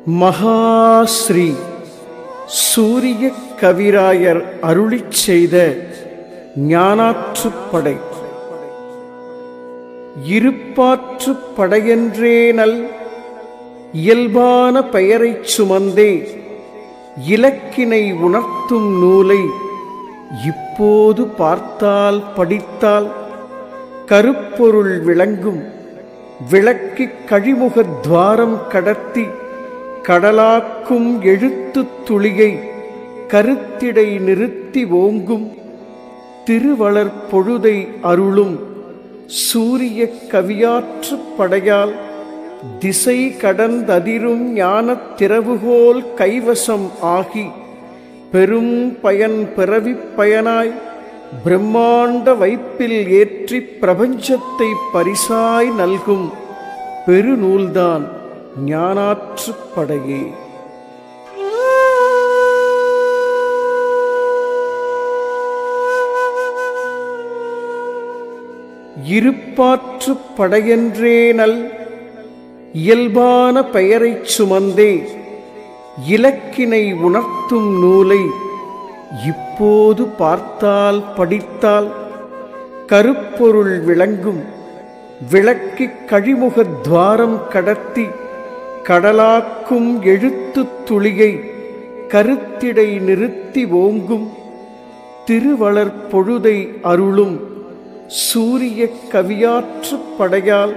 மகாஸ்ரீ சூரிய கவிராயர் அருளிச் செய்த ஞானாற்றுப்படை. இருப்பாற்றுப் படையென்றேனல் இயல்பான பெயரைச் சுமந்தே இலக்கினை உணர்த்தும் நூலை இப்போது பார்த்தால் படித்தால் கருப்பொருள் விளங்கும். விளக்கிக் கழிமுகத் துவாரம் கடத்தி கடலாக்கும் எழுத்துத் துளியை கருத்திடை நிறுத்தி ஓங்கும். திருவளர் பொழுதை அருளும் சூரிய கவியாற்றுப் படையால் திசை கடந்ததிரும் ஞானத் திறவுகோல் கைவசம் ஆகி பெரும் பயன் பிறவிப் பயனாய் பிரம்மாண்ட வைப்பில் ஏற்றி பிரபஞ்சத்தை பரிசாய் நல்கும் பெருநூல்தான் ஞானாற்றுப்படையே. இருப்பாற்றுப் படையென்றேனல் இயல்பான பெயரைச் சுமந்தே இலக்கினை உணர்த்தும் நூலை இப்போது பார்த்தால் படித்தால் கருப்பொருள் விளங்கும். விளக்கிக் கழிமுகத் துவாரம் கடத்தி கடலாக்கும் எழுத்துத் துளியை கருத்திடை நிறுத்தி ஓங்கும். திருவளர் பொழுதை அருளும் சூரிய கவியாற்றுப் படையால்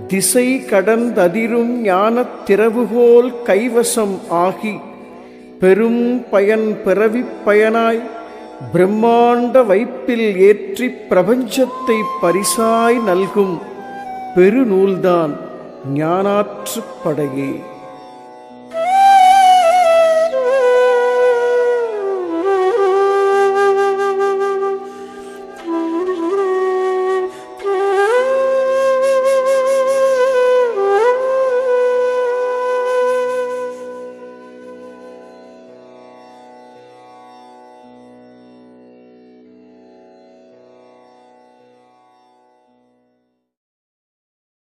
திசை கடந்ததிரும் ஞானத் திறவுகோல் கைவசம் ஆகி பெரும் பயன் பிறவிப் பயனாய் பிரம்மாண்ட வைப்பில் ஏற்றி பிரபஞ்சத்தை பரிசாய் நல்கும் பெருநூல்தான் ஞானாற்றுப்படையே.